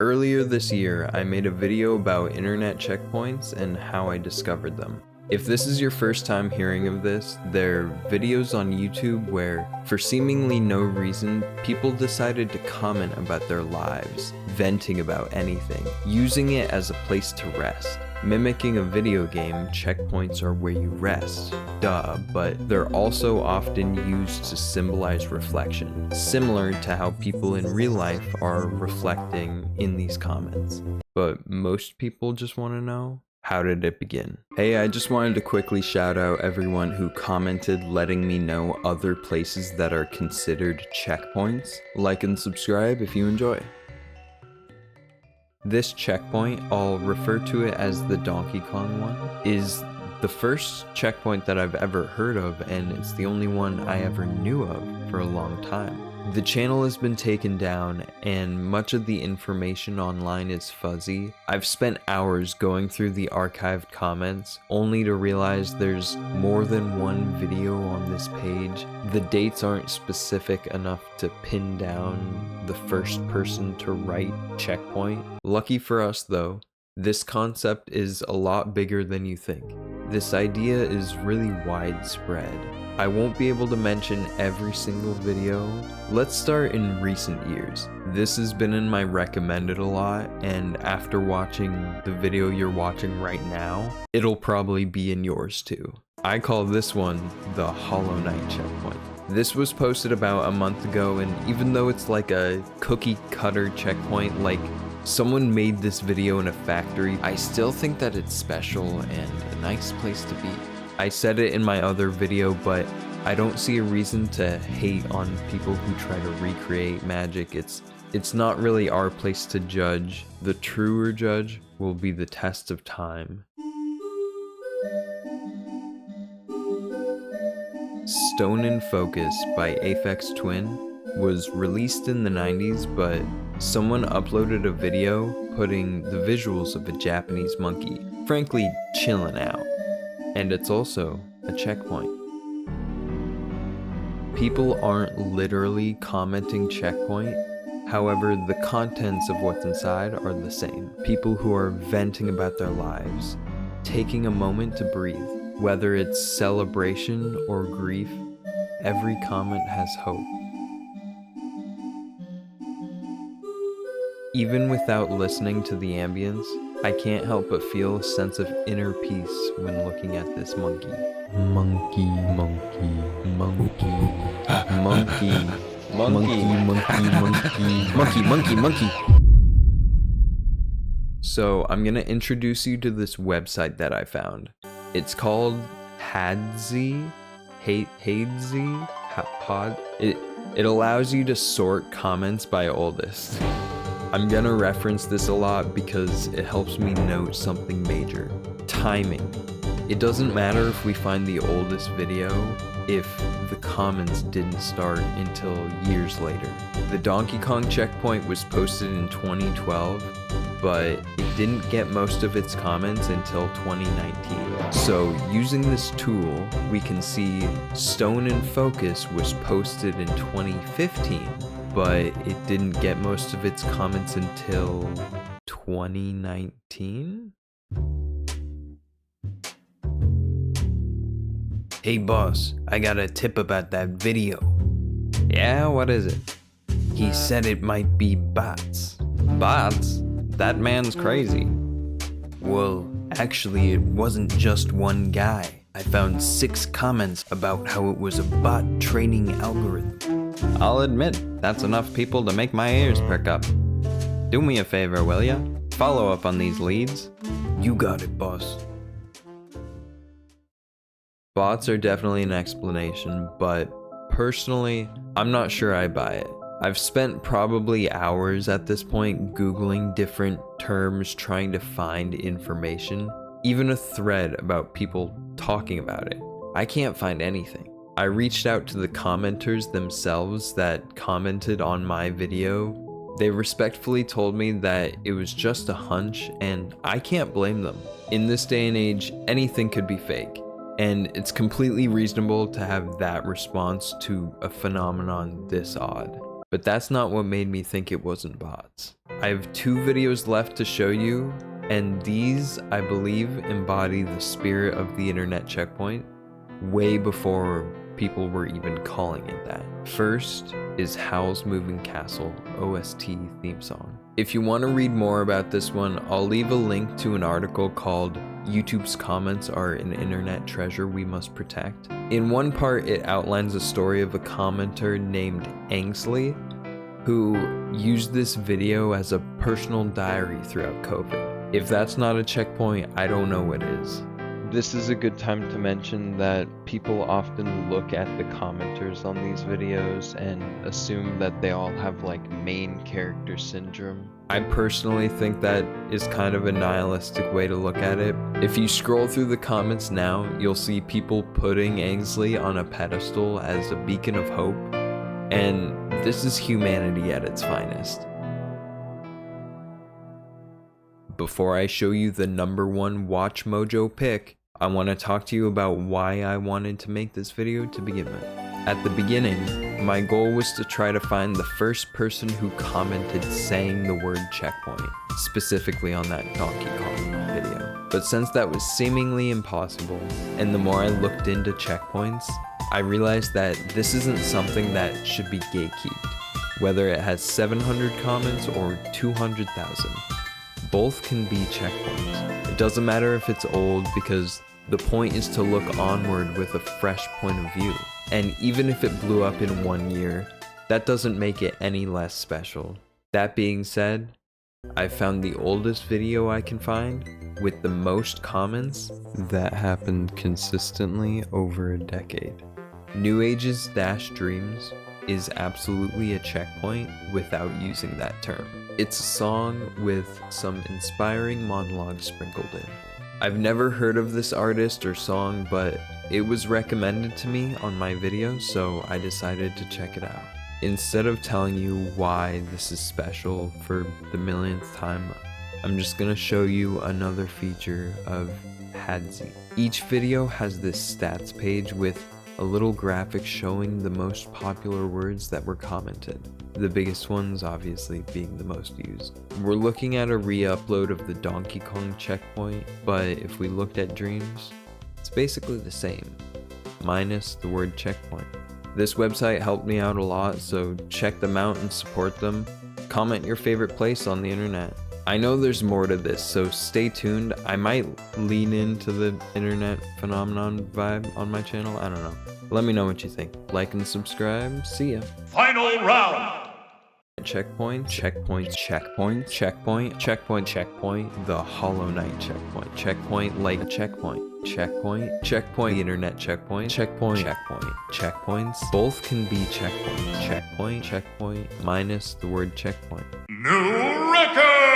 Earlier this year, I made a video about internet checkpoints and how I discovered them. If this is your first time hearing of this, they're videos on YouTube where, for seemingly no reason, people decided to comment about their lives, venting about anything, using it as a place to rest. Mimicking a video game, checkpoints are where you rest, duh, but they're also often used to symbolize reflection, similar to how people in real life are reflecting in these comments. But most people just want to know, how did it begin? Hey, I just wanted to quickly shout out everyone who commented letting me know other places that are considered checkpoints. Like and subscribe if you enjoy. This checkpoint, I'll refer to it as the Donkey Kong one, is the first checkpoint that I've ever heard of, and it's the only one I ever knew of for a long time. The channel has been taken down, and much of the information online is fuzzy. I've spent hours going through the archived comments, only to realize there's more than one video on this page. The dates aren't specific enough to pin down the first person to write checkpoint. Lucky for us though, this concept is a lot bigger than you think. This idea is really widespread. I won't be able to mention every single video. Let's start in recent years. This has been in my recommended a lot, and after watching the video you're watching right now, it'll probably be in yours too. I call this one the Hollow Knight checkpoint. This was posted about a month ago, and even though it's like a cookie cutter checkpoint, like someone made this video in a factory, I still think that it's special and a nice place to be. I said it in my other video, but I don't see a reason to hate on people who try to recreate magic. It's not really our place to judge. The truer judge will be the test of time. Stone in Focus by Aphex Twin was released in the 90s, but someone uploaded a video putting the visuals of a Japanese monkey, frankly, chilling out. And it's also a checkpoint. People aren't literally commenting checkpoint, however, the contents of what's inside are the same. People who are venting about their lives, taking a moment to breathe. Whether it's celebration or grief, every comment has hope. Even without listening to the ambience, I can't help but feel a sense of inner peace when looking at this monkey. Monkey, monkey, monkey, monkey, monkey, monkey, monkey, monkey. So I'm gonna introduce you to this website that I found. It's called Hadzy. It allows you to sort comments by oldest. I'm gonna reference this a lot because it helps me note something major. Timing. It doesn't matter if we find the oldest video if the comments didn't start until years later. The Donkey Kong checkpoint was posted in 2012, but it didn't get most of its comments until 2019. So using this tool, we can see Stone in Focus was posted in 2015, but it didn't get most of its comments until 2019? Hey boss, I got a tip about that video. Yeah, what is it? He said it might be bots. Bots? That man's crazy. Well, actually it wasn't just one guy. I found 6 comments about how it was a bot training algorithm. I'll admit, that's enough people to make my ears perk up. Do me a favor, will ya? Follow up on these leads. You got it, boss. Bots are definitely an explanation, but personally, I'm not sure I buy it. I've spent probably hours at this point Googling different terms trying to find information, even a thread about people talking about it. I can't find anything. I reached out to the commenters themselves that commented on my video. They respectfully told me that it was just a hunch, and I can't blame them. In this day and age, anything could be fake, and it's completely reasonable to have that response to a phenomenon this odd. But that's not what made me think it wasn't bots. I have 2 videos left to show you, and these, I believe, embody the spirit of the internet checkpoint way before people were even calling it that. First is Howl's Moving Castle OST theme song. If you want to read more about this one, I'll leave a link to an article called YouTube's Comments Are an Internet Treasure We Must Protect. In one part, it outlines a story of a commenter named Angsley who used this video as a personal diary throughout COVID. If that's not a checkpoint, I don't know what is. This is a good time to mention that people often look at the commenters on these videos and assume that they all have like main character syndrome. I personally think that is kind of a nihilistic way to look at it. If you scroll through the comments now, you'll see people putting Angsley on a pedestal as a beacon of hope, and this is humanity at its finest. Before I show you the #1 Watch Mojo pick, I want to talk to you about why I wanted to make this video to begin with. At the beginning, my goal was to try to find the first person who commented saying the word checkpoint, specifically on that Donkey Kong video. But since that was seemingly impossible, and the more I looked into checkpoints, I realized that this isn't something that should be gatekeeped, whether it has 700 comments or 200,000. Both can be checkpoints. It doesn't matter if it's old, because the point is to look onward with a fresh point of view. And even if it blew up in 1 year, that doesn't make it any less special. That being said, I found the oldest video I can find with the most comments that happened consistently over a decade. Nuages-Dreams is absolutely a checkpoint without using that term. It's a song with some inspiring monologues sprinkled in. I've never heard of this artist or song, but it was recommended to me on my video, so I decided to check it out. Instead of telling you why this is special for the millionth time, I'm just gonna show you another feature of Hadzi. Each video has this stats page with a little graphic showing the most popular words that were commented. The biggest ones obviously being the most used. We're looking at a re-upload of the Donkey Kong checkpoint, but if we looked at Dreams, it's basically the same, minus the word checkpoint. This website helped me out a lot, so check them out and support them. Comment your favorite place on the internet. I know there's more to this, so stay tuned. I might lean into the internet phenomenon vibe on my channel, I don't know. Let me know what you think. Like and subscribe, see ya. Final round! Checkpoint, checkpoint, checkpoint, checkpoint, checkpoint, checkpoint, the Hollow Knight checkpoint, checkpoint, like a checkpoint, checkpoint, checkpoint, the internet checkpoint, checkpoint, checkpoint, checkpoints, both can be checkpoints, checkpoint, checkpoint, minus the word checkpoint. New record!